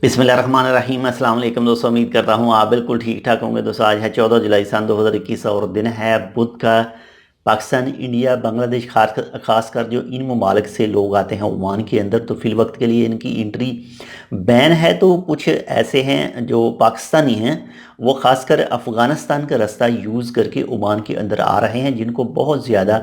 बिस्मिल्लाहिर्रहमानिर्रहीम। अस्सलाम वालेकुम दोस्तों, उम्मीद करता हूँ आप बिल्कुल ठीक ठाक होंगे। दोस्तों आज है 14 जुलाई सन 2021 और दिन है बुध का। पाकिस्तान, इंडिया, बांग्लादेश खासकर जो इन ममालिक से लोग आते हैं ओमान के अंदर, तो फिल वक्त के लिए इनकी एंट्री बैन है। तो कुछ ऐसे हैं जो पाकिस्तानी हैं, वो खासकर अफ़गानिस्तान का रास्ता यूज़ करके ओमान के अंदर आ रहे हैं, जिनको बहुत ज़्यादा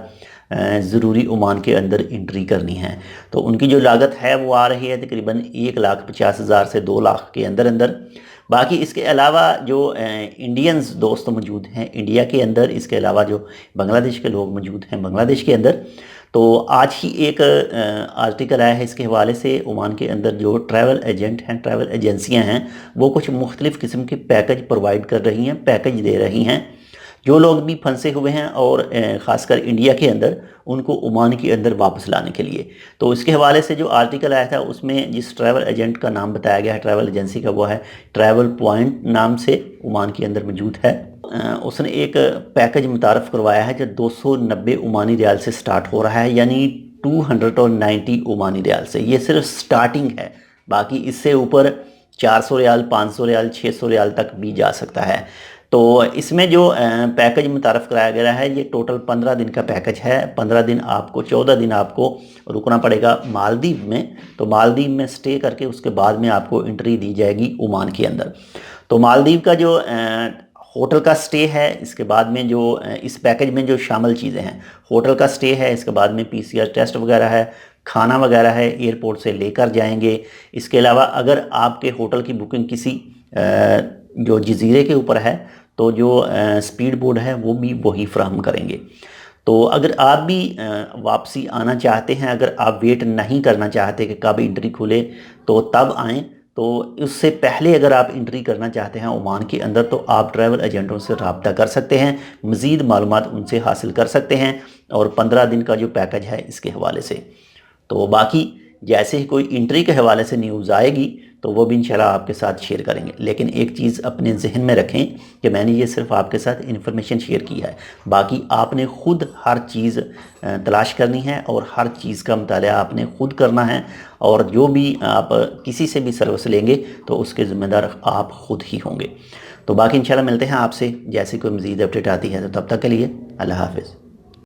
ज़रूरी ओमान के अंदर एंट्री करनी है। तो उनकी जो लागत है वो आ रही है तकरीबन 1,50,000 से 2 लाख के अंदर अंदर। बाकी इसके अलावा जो इंडियंस दोस्त मौजूद हैं इंडिया के अंदर, इसके अलावा जो बांग्लादेश के लोग मौजूद हैं बांग्लादेश के अंदर, तो आज ही एक आर्टिकल आया है इसके हवाले से। ओमान के अंदर जो ट्रैवल एजेंट हैं, ट्रैवल एजेंसियां हैं, वो कुछ मुख्तलिफ़ किस्म के पैकेज प्रोवाइड कर रही हैं, पैकेज दे रही हैं। जो लोग भी फंसे हुए हैं और ख़ासकर इंडिया के अंदर, उनको ओमान के अंदर वापस लाने के लिए। तो इसके हवाले से जो आर्टिकल आया था उसमें जिस ट्रैवल एजेंट का नाम बताया गया है, ट्रैवल एजेंसी का, वो है ट्रैवल पॉइंट नाम से ओमान के अंदर मौजूद है। उसने एक पैकेज मुतारफ़ करवाया है जो 290 ओमानी रियाल से स्टार्ट हो रहा है, यानी 290 ओमानी रियाल से। ये सिर्फ स्टार्टिंग है, बाकी इससे ऊपर 400 रियाल, 500 रियाल, 600 रियाल तक भी जा सकता है। तो इसमें जो पैकेज मुतारफ़ कराया गया है, ये टोटल 15 दिन का पैकेज है। 15 दिन आपको, 14 दिन आपको रुकना पड़ेगा मालदीव में। तो मालदीव में स्टे करके उसके बाद में आपको एंट्री दी जाएगी ओमान के अंदर। तो मालदीव का जो होटल का स्टे है, इसके बाद में जो इस पैकेज में जो शामिल चीज़ें हैं, होटल का स्टे है, इसके बाद में PCR टेस्ट वगैरह है, खाना वगैरह है, एयरपोर्ट से लेकर जाएंगे। इसके अलावा अगर आपके होटल की बुकिंग किसी जो जजीरे के ऊपर है, तो जो स्पीड बोट है वो भी वही फ्राहम करेंगे। तो अगर आप भी वापसी आना चाहते हैं, अगर आप वेट नहीं करना चाहते कि कब एंट्री खुले तो तब आएँ, तो उससे पहले अगर आप एंट्री करना चाहते हैं ओमान के अंदर, तो आप ट्रैवल एजेंटों से रब्ता कर सकते हैं, मज़ीद मालूमात उनसे हासिल कर सकते हैं, और 15 दिन का जो पैकेज है इसके हवाले से। तो बाकी जैसे ही कोई एंट्री के हवाले से न्यूज़ आएगी तो वो भी इंशाल्लाह आपके साथ शेयर करेंगे। लेकिन एक चीज़ अपने जहन में रखें कि मैंने ये सिर्फ आपके साथ इन्फॉर्मेशन शेयर की है, बाकी आपने ख़ुद हर चीज़ तलाश करनी है और हर चीज़ का मुताला आपने ख़ुद करना है। और जो भी आप किसी से भी सर्विस लेंगे तो उसके ज़िम्मेदार आप ख़ुद ही होंगे। तो बाकी इंशाल्लाह मिलते हैं आपसे जैसे कोई मज़ीद अपडेट आती है। तो तब तक के लिए अल्लाह हाफ़िज़।